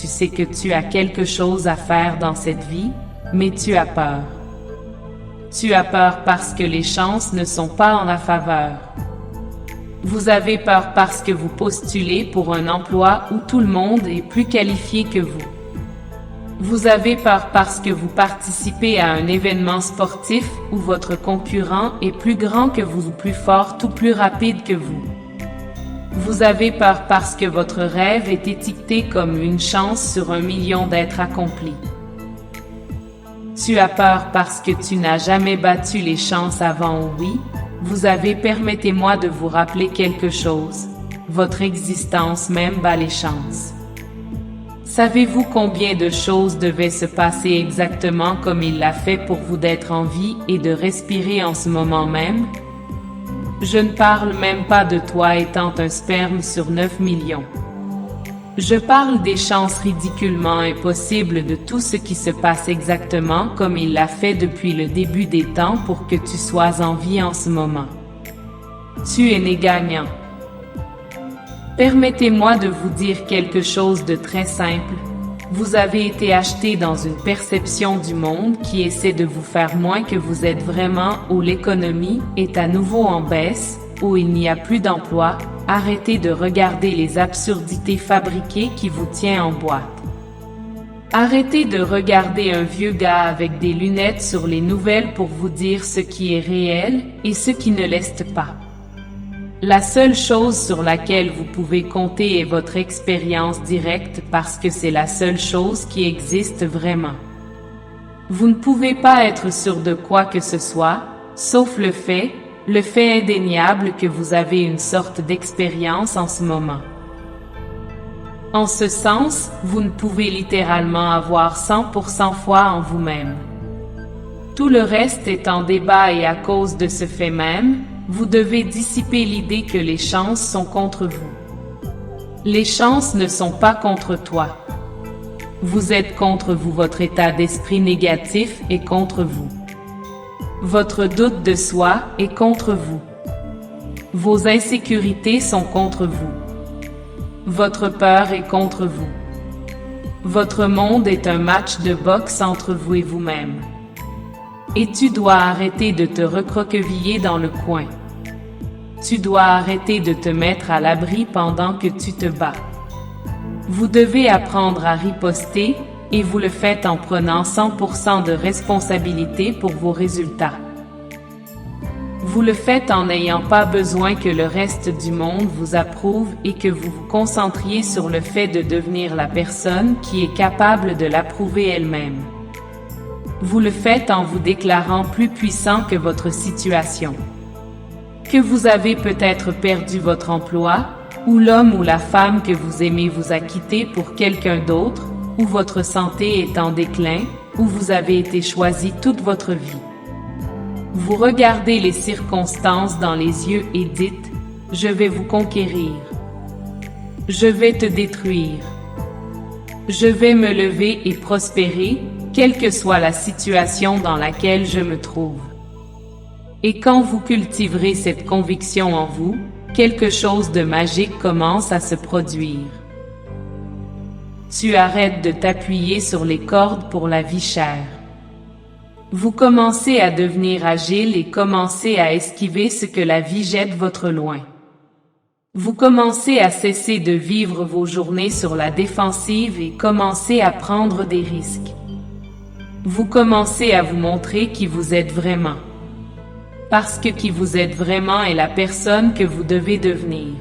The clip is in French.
tu sais que tu as quelque chose à faire dans cette vie, mais tu as peur. Tu as peur parce que les chances ne sont pas en ta faveur. Vous avez peur parce que vous postulez pour un emploi où tout le monde est plus qualifié que vous. Vous avez peur parce que vous participez à un événement sportif où votre concurrent est plus grand que vous, plus fort ou plus rapide que vous. Vous avez peur parce que votre rêve est étiqueté comme une chance sur 1 million d'être accompli. Tu as peur parce que tu n'as jamais battu les chances avant, oui. Permettez-moi de vous rappeler quelque chose. Votre existence même bat les chances. Savez-vous combien de choses devaient se passer exactement comme il l'a fait pour vous d'être en vie et de respirer en ce moment même? Je ne parle même pas de toi étant un sperme sur 9 millions. Je parle des chances ridiculement impossibles de tout ce qui se passe exactement comme il l'a fait depuis le début des temps pour que tu sois en vie en ce moment. Tu es né gagnant. Permettez-moi de vous dire quelque chose de très simple. Vous avez été acheté dans une perception du monde qui essaie de vous faire moins que vous êtes vraiment, où l'économie est à nouveau en baisse, où il n'y a plus d'emploi. Arrêtez de regarder les absurdités fabriquées qui vous tiennent en boîte. Arrêtez de regarder un vieux gars avec des lunettes sur les nouvelles pour vous dire ce qui est réel et ce qui ne l'est pas. La seule chose sur laquelle vous pouvez compter est votre expérience directe parce que c'est la seule chose qui existe vraiment. Vous ne pouvez pas être sûr de quoi que ce soit, sauf le fait indéniable que vous avez une sorte d'expérience en ce moment. En ce sens, vous ne pouvez littéralement avoir 100% foi en vous-même. Tout le reste est en débat et à cause de ce fait même, vous devez dissiper l'idée que les chances sont contre vous. Les chances ne sont pas contre toi. Vous êtes contre vous, votre état d'esprit négatif est contre vous. Votre doute de soi est contre vous. Vos insécurités sont contre vous. Votre peur est contre vous. Votre monde est un match de boxe entre vous et vous-même. Et tu dois arrêter de te recroqueviller dans le coin. Tu dois arrêter de te mettre à l'abri pendant que tu te bats. Vous devez apprendre à riposter, et vous le faites en prenant 100% de responsabilité pour vos résultats. Vous le faites en n'ayant pas besoin que le reste du monde vous approuve et que vous vous concentriez sur le fait de devenir la personne qui est capable de l'approuver elle-même. Vous le faites en vous déclarant plus puissant que votre situation. Que vous avez peut-être perdu votre emploi, ou l'homme ou la femme que vous aimez vous a quitté pour quelqu'un d'autre, ou votre santé est en déclin, ou vous avez été choisi toute votre vie. Vous regardez les circonstances dans les yeux et dites « Je vais vous conquérir. Je vais te détruire. Je vais me lever et prospérer, quelle que soit la situation dans laquelle je me trouve. » Et quand vous cultiverez cette conviction en vous, quelque chose de magique commence à se produire. Tu arrêtes de t'appuyer sur les cordes pour la vie chère. Vous commencez à devenir agile et commencez à esquiver ce que la vie jette votre loin. Vous commencez à cesser de vivre vos journées sur la défensive et commencez à prendre des risques. Vous commencez à vous montrer qui vous êtes vraiment. Parce que qui vous êtes vraiment est la personne que vous devez devenir.